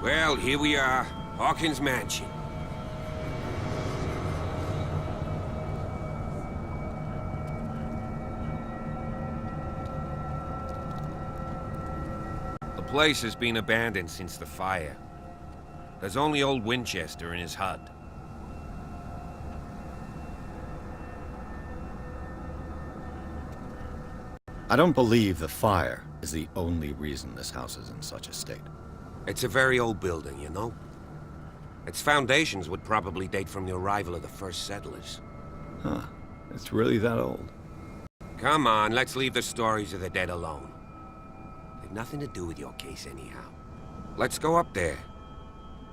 Well, here we are. Hawkins Mansion. The place has been abandoned since the fire. There's only old Winchester in his hut. I don't believe the fire is the only reason this house is in such a state. It's a very old building, you know? Its foundations would probably date from the arrival of the first settlers. Huh. It's really that old. Come on, let's leave the stories of the dead alone. They've nothing to do with your case anyhow. Let's go up there.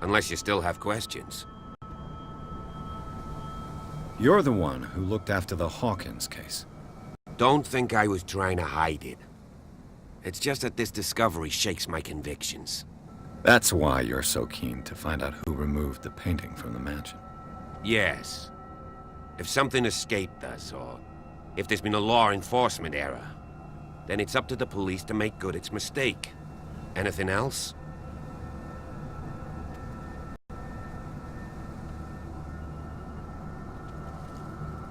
Unless you still have questions. You're the one who looked after the Hawkins case. Don't think I was trying to hide it. It's just that this discovery shakes my convictions. That's why you're so keen to find out who removed the painting from the mansion. Yes. If something escaped us, or if there's been a law enforcement error, then it's up to the police to make good its mistake. Anything else?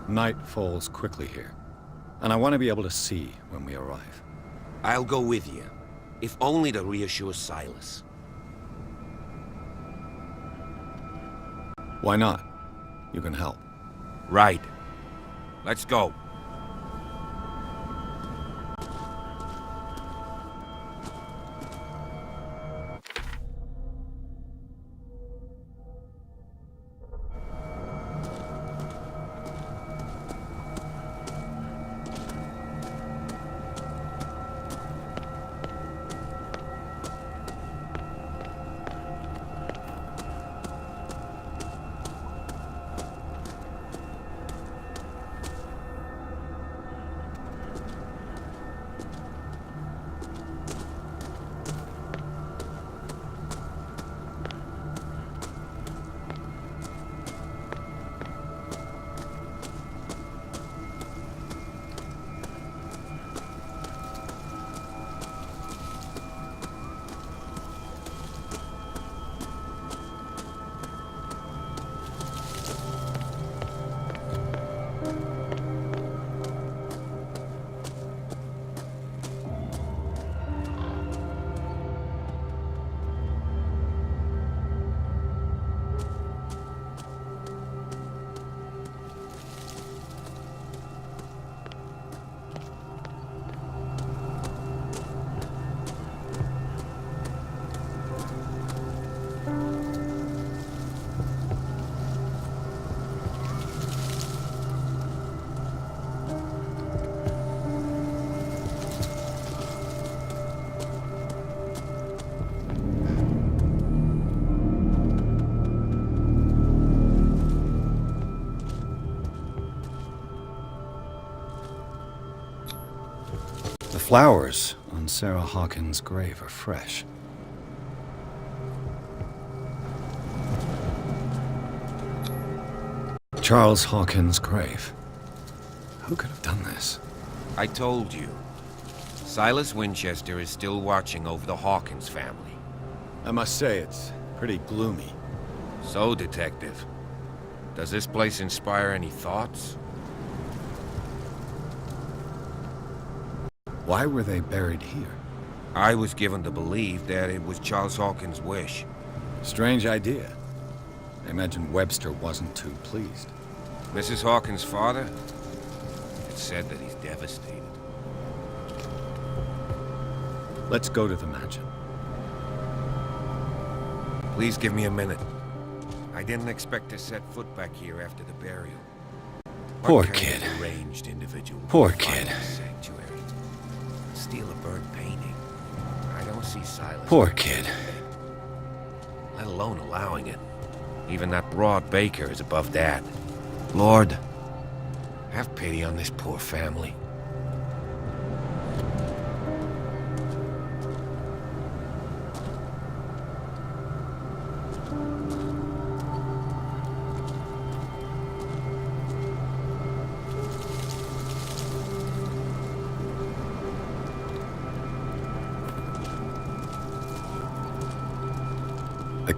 Night falls quickly here, and I want to be able to see when we arrive. I'll go with you, if only to reassure Silas. Why not? You can help. Right. Let's go. The flowers on Sarah Hawkins' grave are fresh. Charles Hawkins' grave. Who could have done this? I told you. Silas Winchester is still watching over the Hawkins family. I must say, it's pretty gloomy. So, Detective, does this place inspire any thoughts? Why were they buried here? I was given to believe that it was Charles Hawkins' wish. Strange idea. I imagine Webster wasn't too pleased. Mrs. Hawkins' father? It's said that he's devastated. Let's go to the mansion. Please give me a minute. I didn't expect to set foot back here after the burial. Poor What kind kid. of deranged individual would Poor find kid. this sanctuary? Steal a burnt painting. I don't see Silas. Poor kid. Let alone allowing it. Even that broad baker is above that. Lord, have pity on this poor family.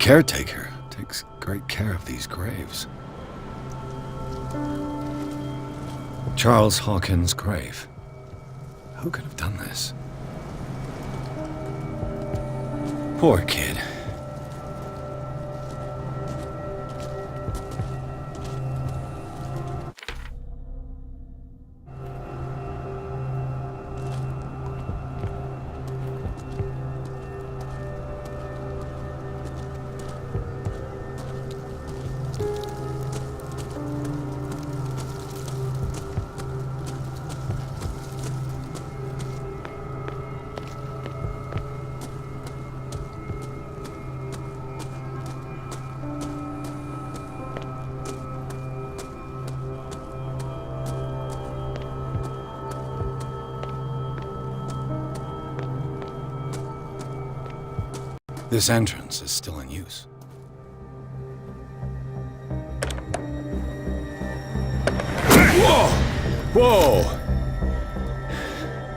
caretaker takes great care of these graves. Charles Hawkins' grave. Who could have done this? Poor kid. This entrance is still in use. Whoa! Whoa!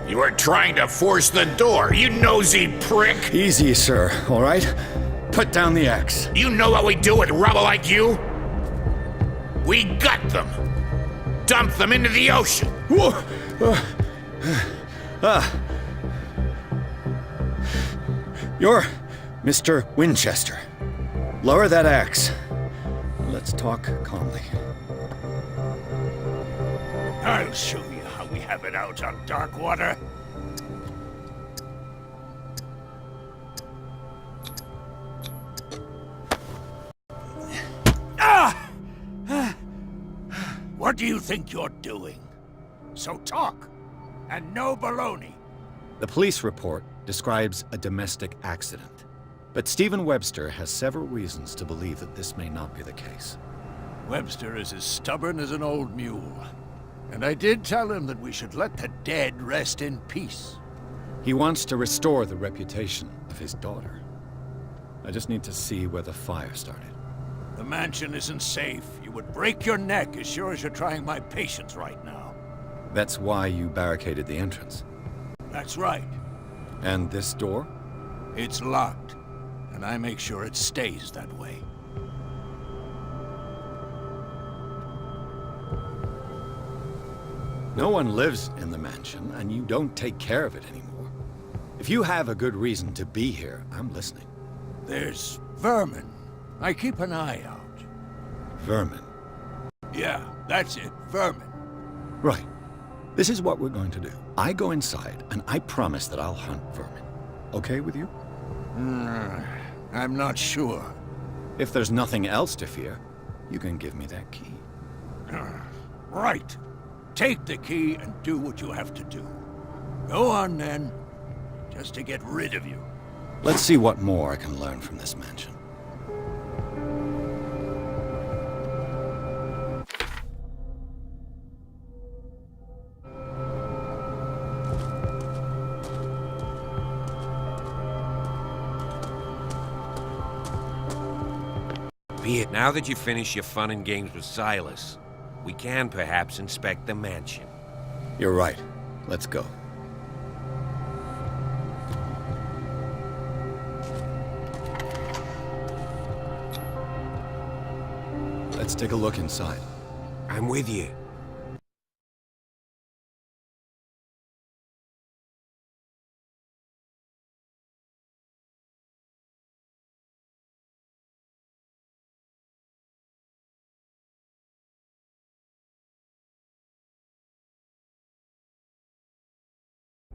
You were trying to force the door, you nosy prick! Easy, sir, all right? Put down the axe. You know what we do with rubble like you? We gut them! Dump them into the ocean! Whoa! You're Mr. Winchester. Lower that axe. Let's talk calmly. I'll show you how we have it out on dark water. What do you think you're doing? So talk, and no baloney. The police report describes a domestic accident. But Stephen Webster has several reasons to believe that this may not be the case. Webster is as stubborn as an old mule. And I did tell him that we should let the dead rest in peace. He wants to restore the reputation of his daughter. I just need to see where the fire started. The mansion isn't safe. You would break your neck as sure as you're trying my patience right now. That's why you barricaded the entrance. That's right. And this door? It's locked. And I make sure it stays that way. No one lives in the mansion, and you don't take care of it anymore. If you have a good reason to be here, I'm listening. There's vermin. I keep an eye out. Vermin. Yeah, that's it. Vermin. Right. This is what we're going to do. I go inside, and I promise that I'll hunt vermin. Okay with you? I'm not sure. If there's nothing else to fear, you can give me that key. Right. Take the key and do what you have to do. Go on, then. Just to get rid of you. Let's see what more I can learn from this mansion. Be it now that you finish your fun and games with Silas, we can perhaps inspect the mansion. You're right. Let's go. Let's take a look inside. I'm with you.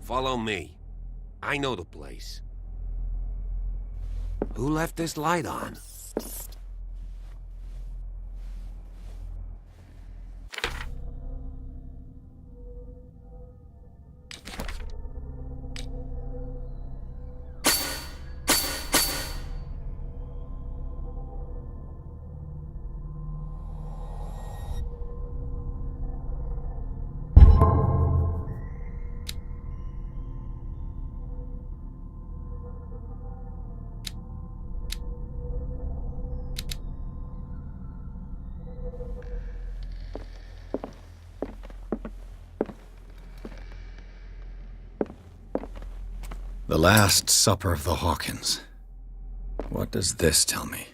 Follow me. I know the place. Who left this light on? The Last Supper of the Hawkins. What does this tell me?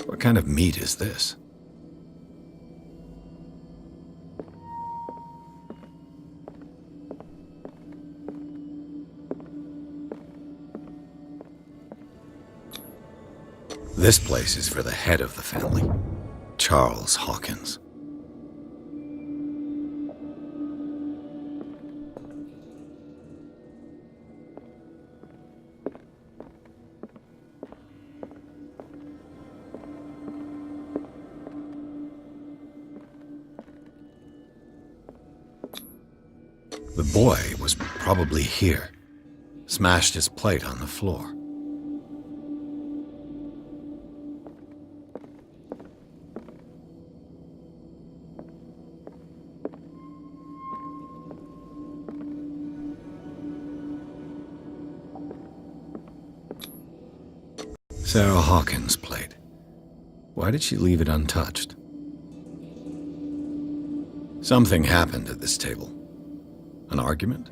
What kind of meat is this? This place is for the head of the family, Charles Hawkins. The boy was probably here, smashed his plate on the floor. Sarah Hawkins' plate. Why did she leave it untouched? Something happened at this table. An argument?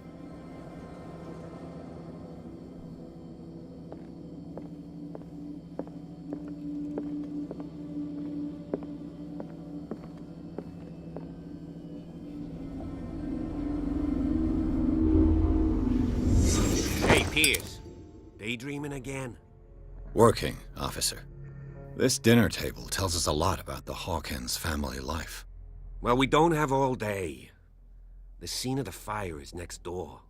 Hey, Pierce. Daydreaming again? Working, officer. This dinner table tells us a lot about the Hawkins family life. Well, we don't have all day. The scene of the fire is next door.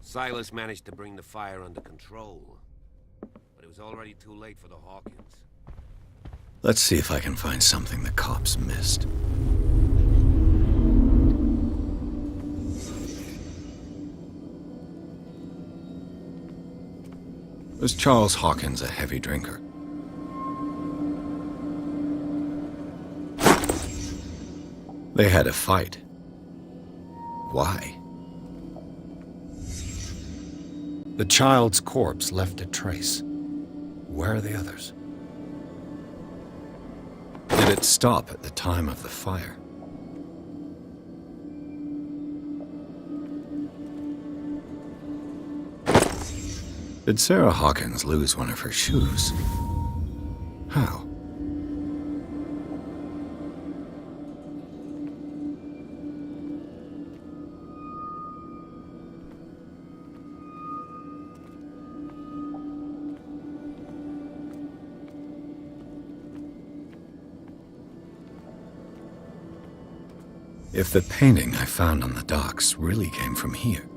Silas managed to bring the fire under control, but it was already too late for the Hawkins. Let's see if I can find something the cops missed. Was Charles Hawkins a heavy drinker? They had a fight. Why? The child's corpse left a trace. Where are the others? Did it stop at the time of the fire? Did Sarah Hawkins lose one of her shoes? How? If the painting I found on the docks really came from here,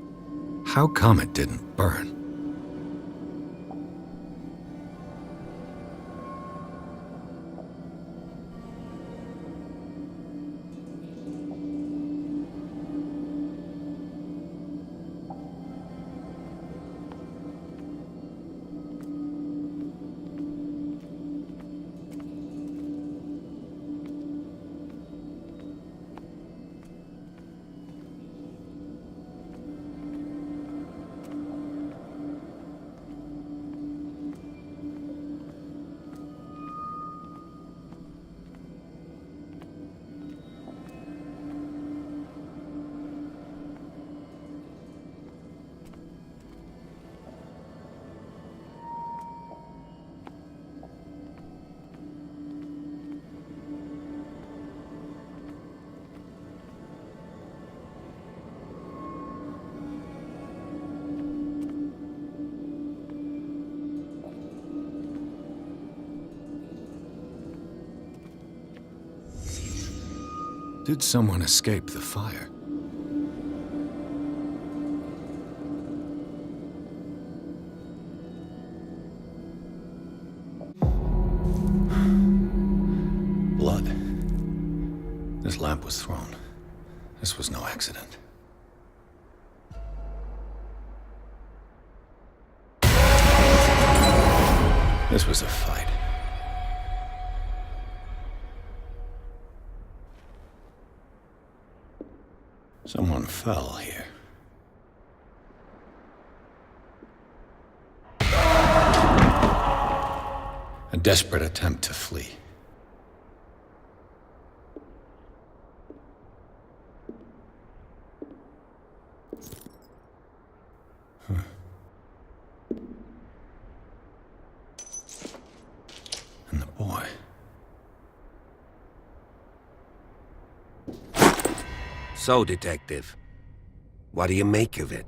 how come it didn't burn? Did someone escape the fire? Blood. This lamp was thrown. This was no accident. This was a fight. Someone fell here. A desperate attempt to flee. And the boy. So, Detective, what do you make of it?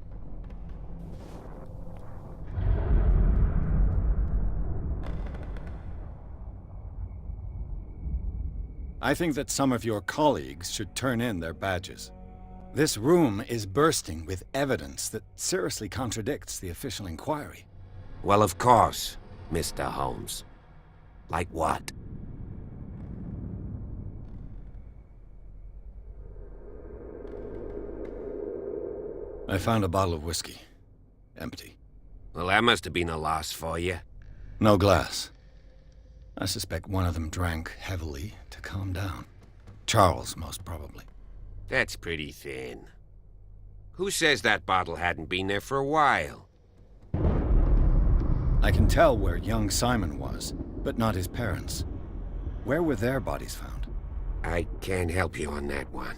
I think that some of your colleagues should turn in their badges. This room is bursting with evidence that seriously contradicts the official inquiry. Well, of course, Mr. Holmes. Like what? I found a bottle of whiskey. Empty. Well, that must have been a loss for you. No glass. I suspect one of them drank heavily to calm down. Charles, most probably. That's pretty thin. Who says that bottle hadn't been there for a while? I can tell where young Simon was, but not his parents. Where were their bodies found? I can't help you on that one.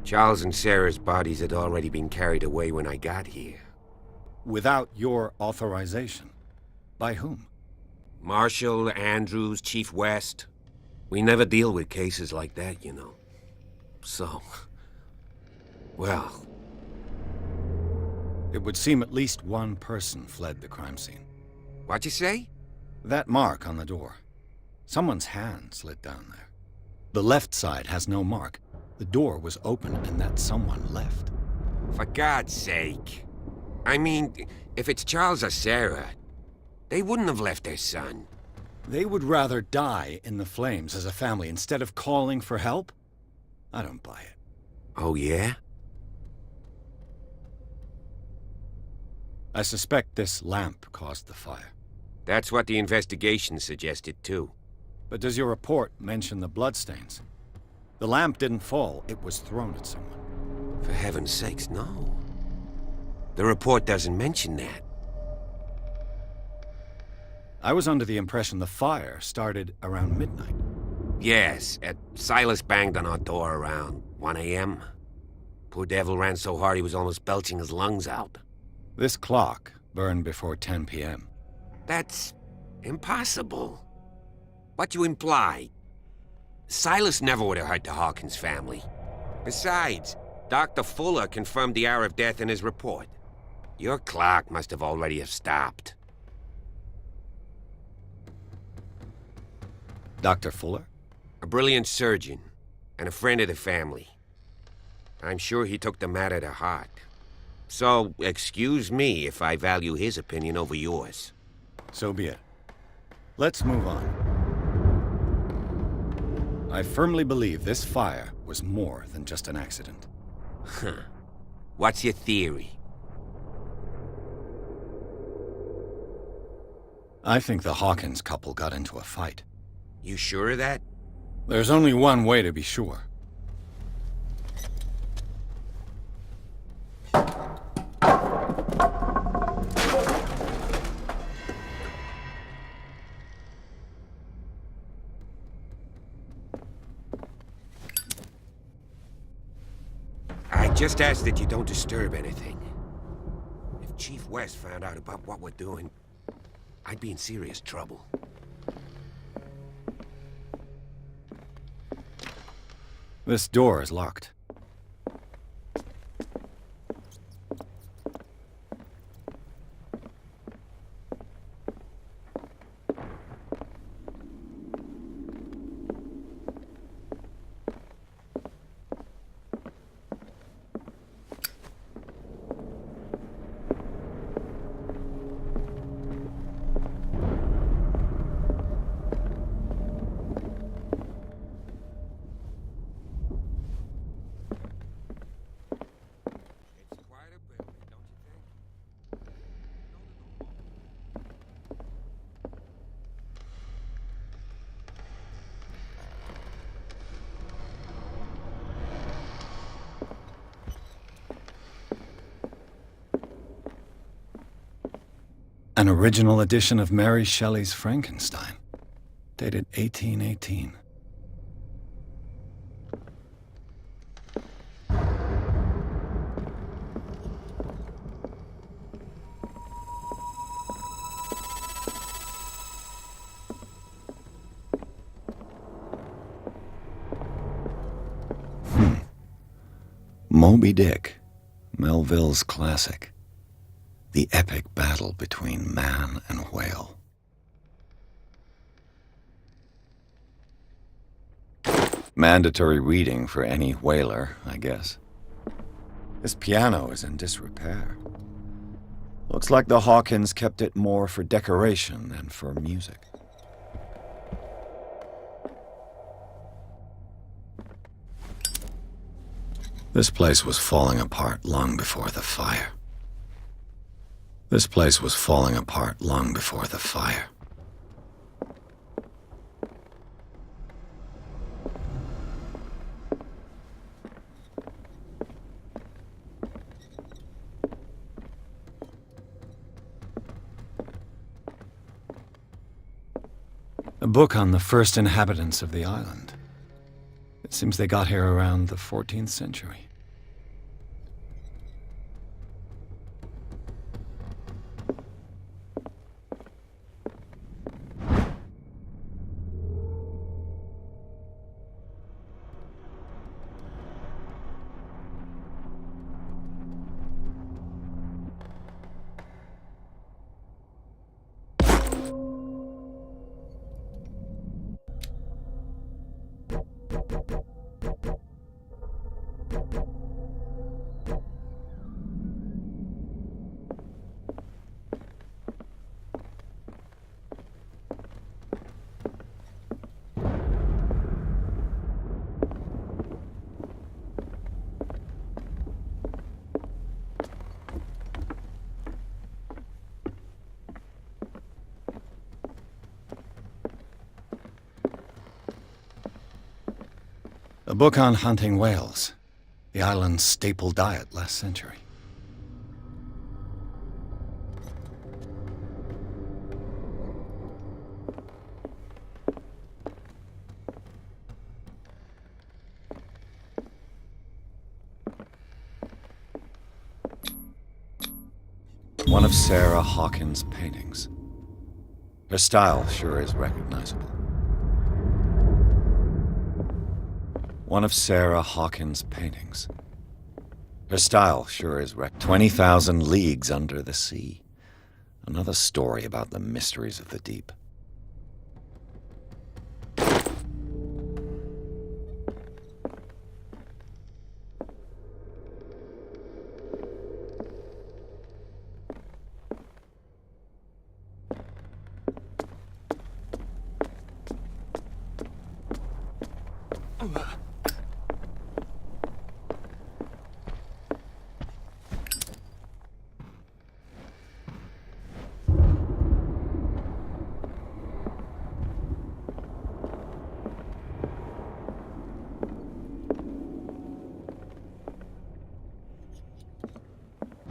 Charles and Sarah's bodies had already been carried away when I got here. Without your authorization? By whom? Marshall, Andrews, Chief West. We never deal with cases like that, you know. So... well... It would seem at least one person fled the crime scene. What'd you say? That mark on the door. Someone's hand slid down there. The left side has no mark. The door was open and that someone left. For God's sake. I mean, if it's Charles or Sarah, they wouldn't have left their son. They would rather die in the flames as a family instead of calling for help? I don't buy it. Oh, yeah? I suspect this lamp caused the fire. That's what the investigation suggested, too. But does your report mention the bloodstains? The lamp didn't fall, it was thrown at someone. For heaven's sakes, no. The report doesn't mention that. I was under the impression the fire started around midnight. Yes, Silas banged on our door around 1 a.m. Poor devil ran so hard he was almost belching his lungs out. This clock burned before 10 p.m. That's impossible. What you imply? Silas never would have hurt the Hawkins family. Besides, Dr. Fuller confirmed the hour of death in his report. Your clock must have already have stopped. Dr. Fuller? A brilliant surgeon, and a friend of the family. I'm sure he took the matter to heart. So, excuse me if I value his opinion over yours. So be it. Let's move on. I firmly believe this fire was more than just an accident. Huh. What's your theory? I think the Hawkins couple got into a fight. You sure of that? There's only one way to be sure. I just ask that you don't disturb anything. If Chief West found out about what we're doing, I'd be in serious trouble. This door is locked. An original edition of Mary Shelley's Frankenstein, dated 1818. Moby Dick, Melville's classic. The epic battle between man and whale. Mandatory reading for any whaler, I guess. This piano is in disrepair. Looks like the Hawkins kept it more for decoration than for music. This place was falling apart long before the fire. This place was falling apart long before the fire. A book on the first inhabitants of the island. It seems they got here around the 14th century. A book on hunting whales, the island's staple diet last century. One of Sarah Hawkins' paintings. Her style sure is recognizable. One of Sarah Hawkins' paintings. Her style sure is 20,000 Leagues Under the Sea. Another story about the mysteries of the deep.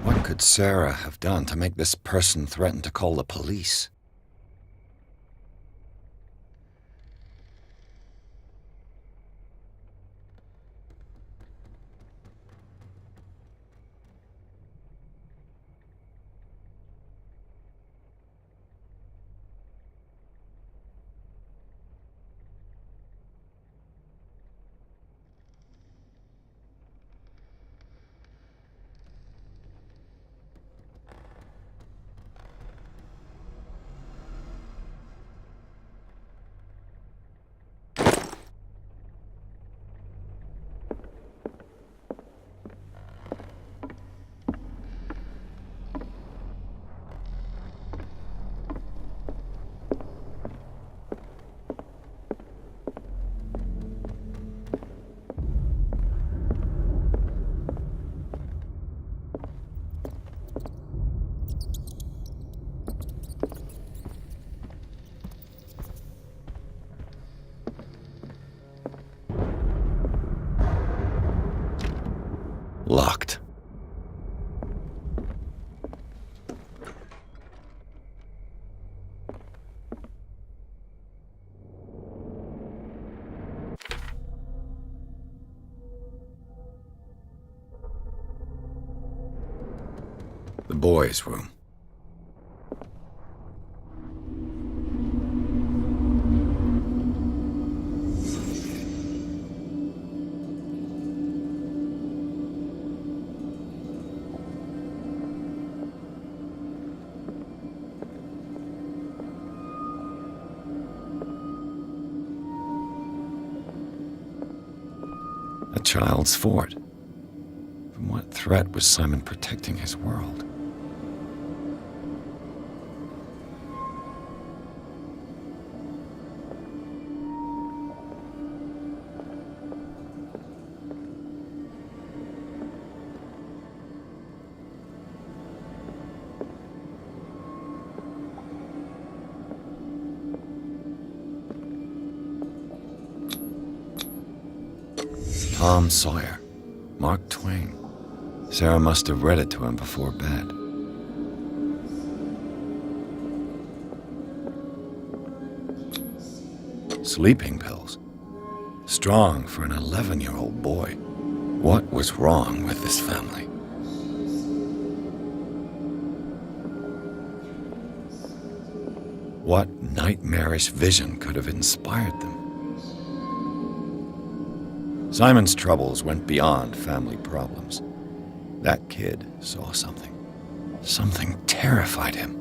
What could Sarah have done to make this person threaten to call the police? Locked. The boys' room. A child's fort. From what threat was Simon protecting his world? Tom Sawyer, Mark Twain. Sarah must have read it to him before bed. Sleeping pills. Strong for an 11-year-old boy. What was wrong with this family? What nightmarish vision could have inspired them? Simon's troubles went beyond family problems. That kid saw something. Something terrified him.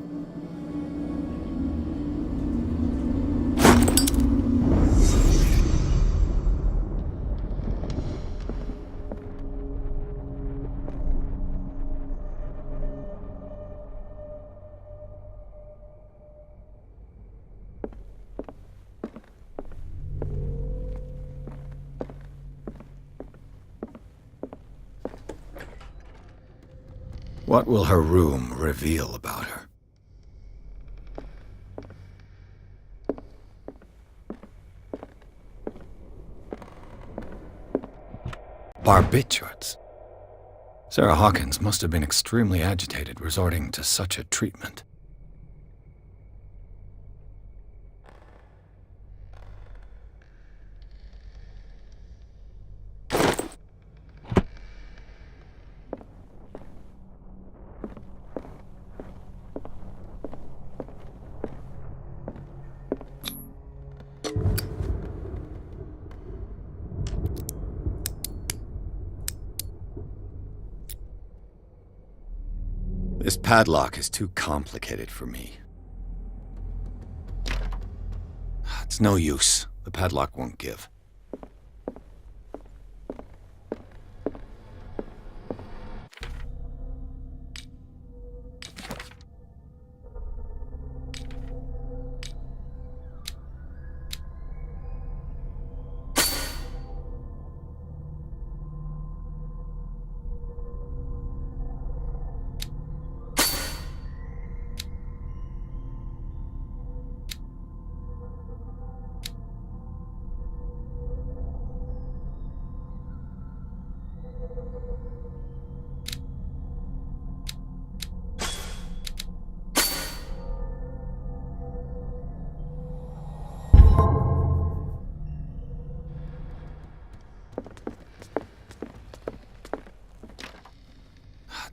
What will her room reveal about her? Barbiturates. Sarah Hawkins must have been extremely agitated resorting to such a treatment. This padlock is too complicated for me. It's no use. The padlock won't give.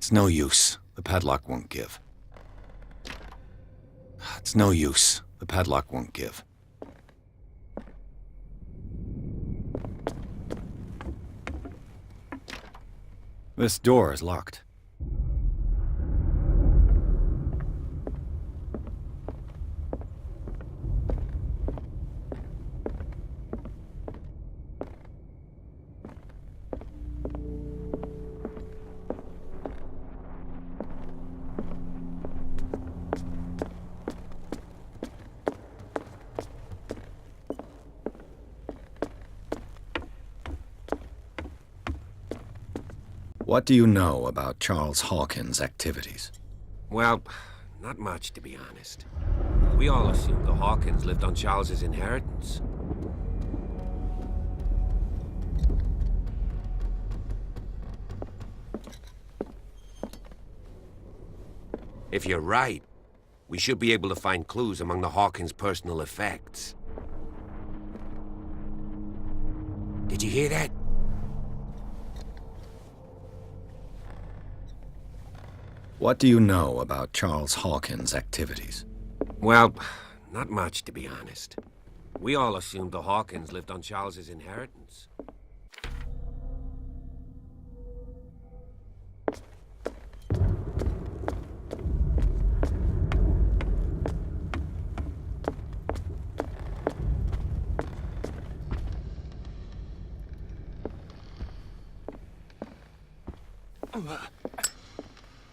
It's no use. The padlock won't give. It's no use. The padlock won't give. This door is locked. What do you know about Charles Hawkins' activities? Well, not much, to be honest. We all assumed the Hawkins lived on Charles's inheritance. If you're right, we should be able to find clues among the Hawkins' personal effects. Did you hear that? What do you know about Charles Hawkins' activities? Well, not much, to be honest. We all assumed the Hawkins lived on Charles's inheritance.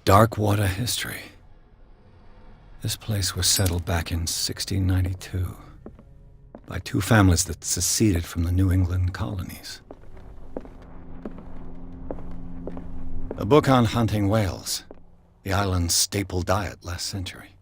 Darkwater history. This place was settled back in 1692 by two families that seceded from the New England colonies. A book on hunting whales, the island's staple diet last century.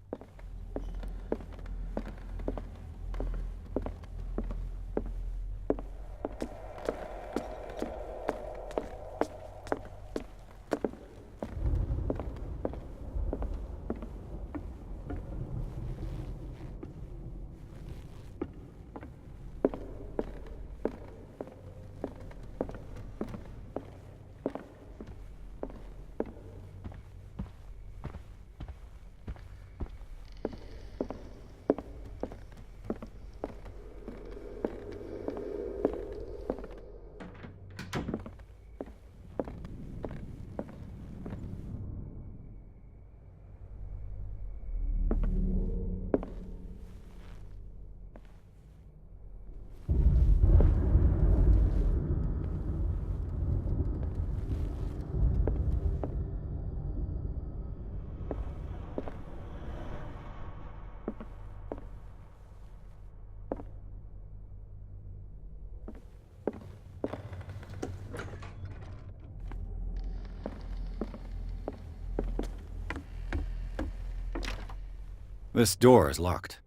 This door is locked.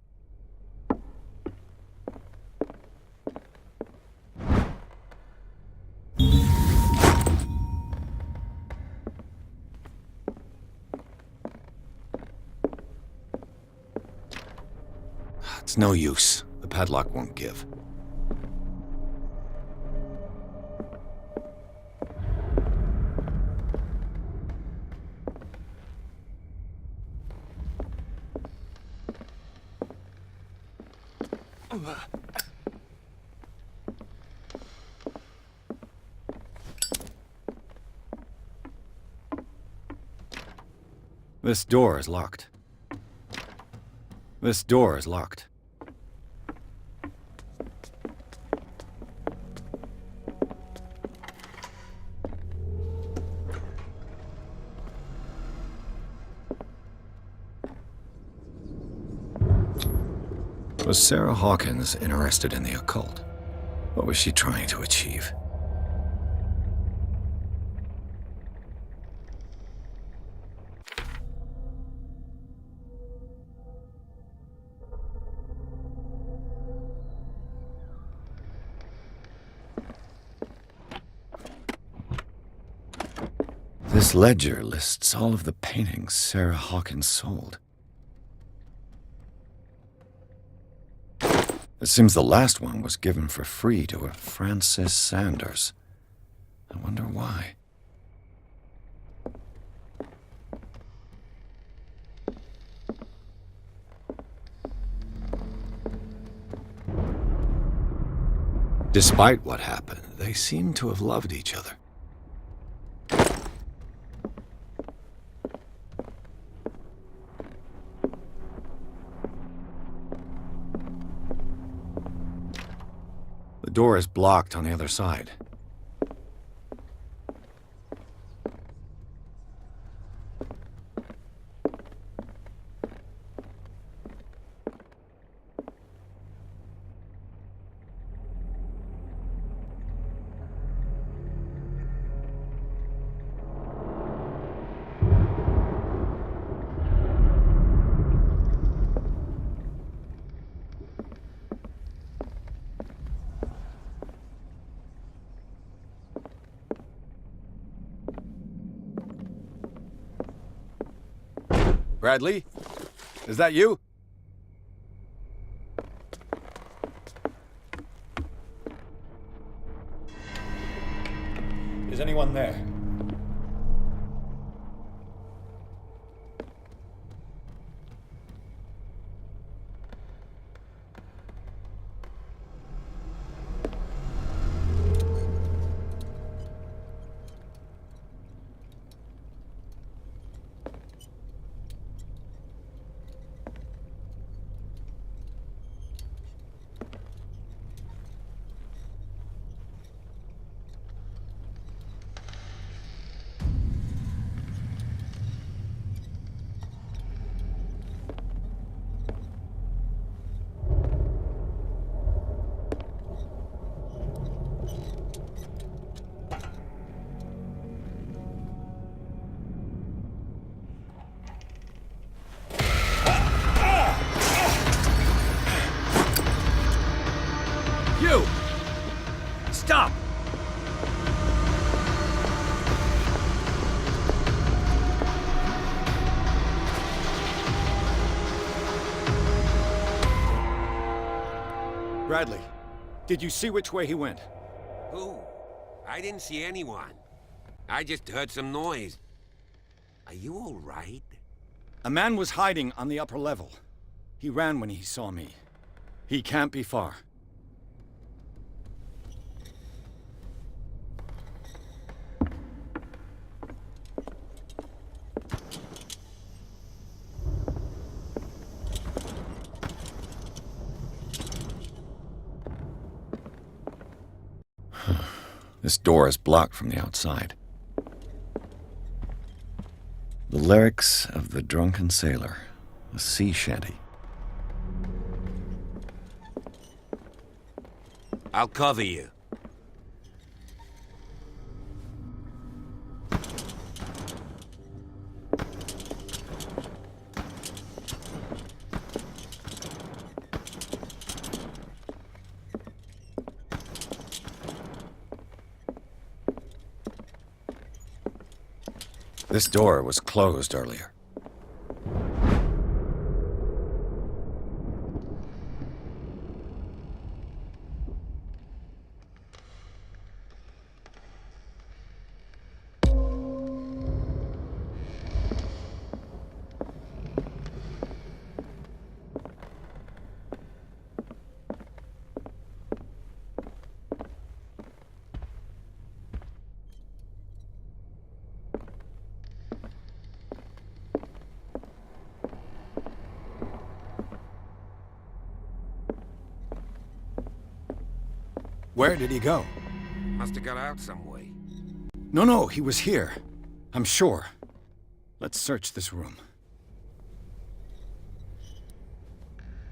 It's no use. The padlock won't give. This door is locked. This door is locked. Was Sarah Hawkins interested in the occult? What was she trying to achieve? This ledger lists all of the paintings Sarah Hawkins sold. It seems the last one was given for free to a Frances Sanders. I wonder why. Despite what happened, they seem to have loved each other. The door is blocked on the other side. Bradley? Is that you? Is anyone there? Stop! Bradley, did you see which way he went? Who? I didn't see anyone. I just heard some noise. Are you all right? A man was hiding on the upper level. He ran when he saw me. He can't be far. This door is blocked from the outside. The lyrics of the drunken sailor. A sea shanty. I'll cover you. This door was closed earlier. Where did he go? Must have got out some way. No, he was here. I'm sure. Let's search this room.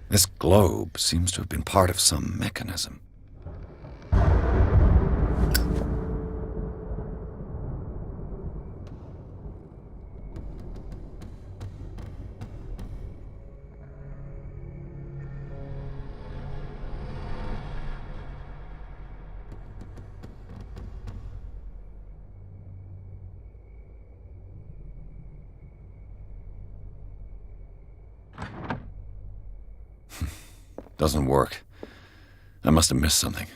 This globe seems to have been part of some mechanism. Doesn't work. I must have missed something.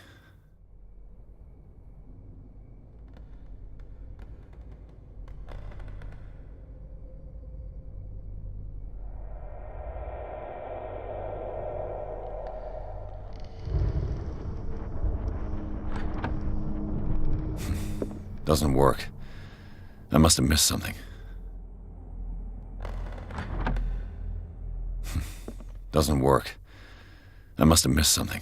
Doesn't work. I must have missed something. Doesn't work. I must have missed something.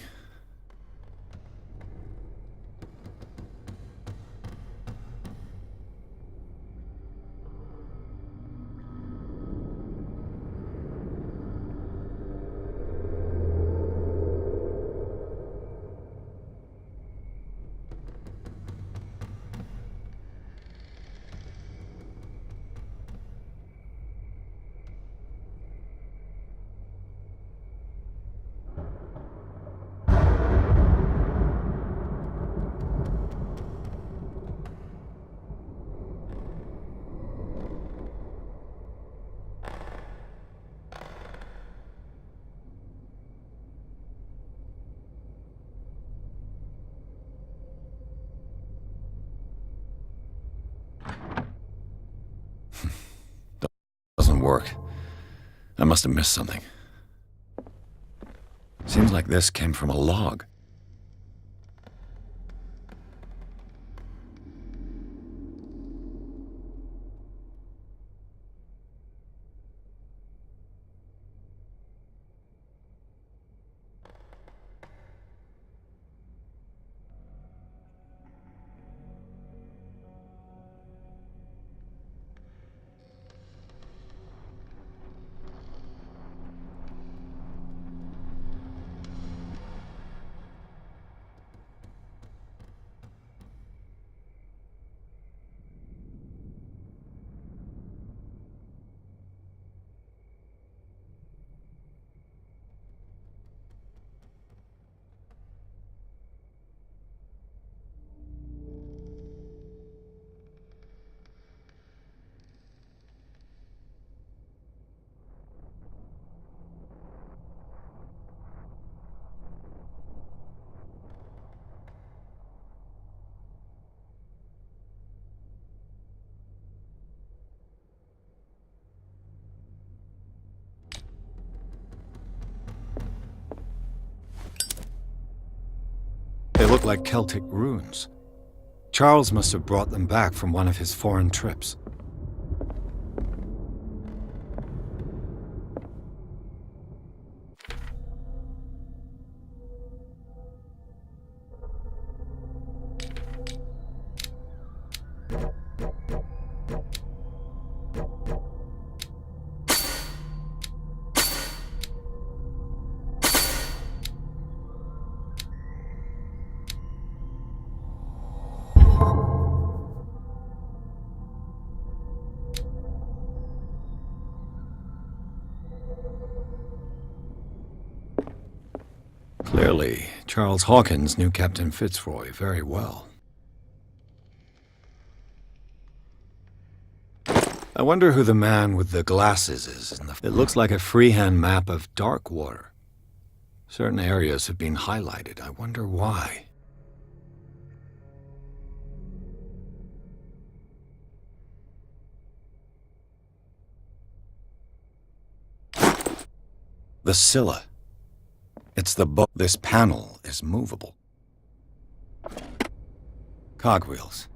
Doesn't work. I must have missed something. Seems like this came from a log. They look like Celtic runes. Charles must have brought them back from one of his foreign trips. Clearly, Charles Hawkins knew Captain Fitzroy very well. I wonder who the man with the glasses is. It looks like a freehand map of Darkwater. Certain areas have been highlighted. I wonder why. The Scylla. It's the boat. This panel is movable. Cogwheels.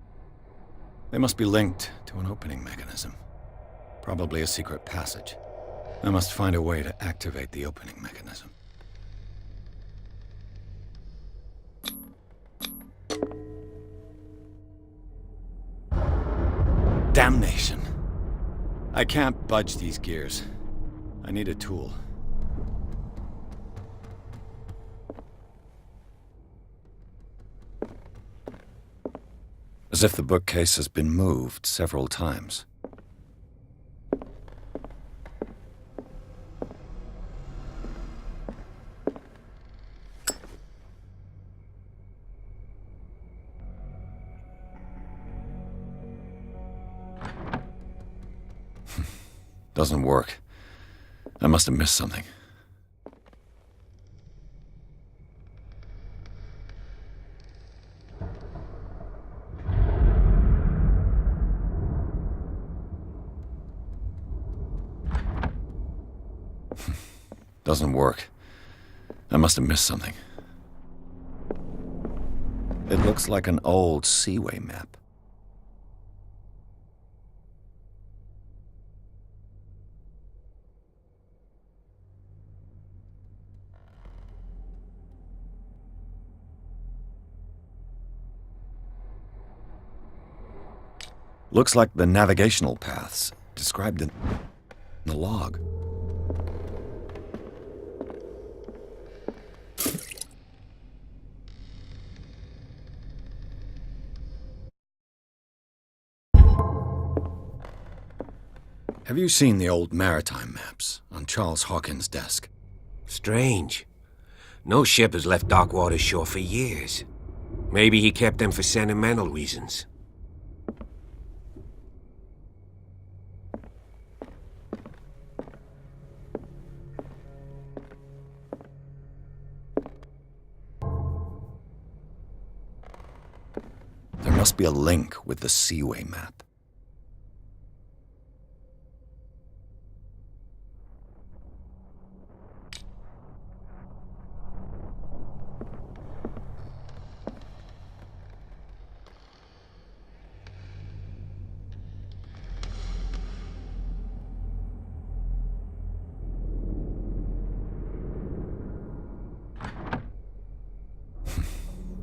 They must be linked to an opening mechanism. Probably a secret passage. I must find a way to activate the opening mechanism. Damnation. I can't budge these gears. I need a tool. As if the bookcase has been moved several times. Doesn't work. I must have missed something. Doesn't work. I must have missed something. It looks like an old seaway map. Looks like the navigational paths described in the log. Have you seen the old maritime maps on Charles Hawkins' desk? Strange. No ship has left Darkwater shore for years. Maybe he kept them for sentimental reasons. There must be a link with the seaway map.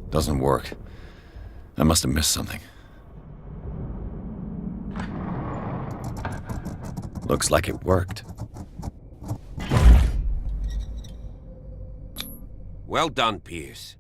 Doesn't work. I must have missed something. Looks like it worked. Well done, Pierce.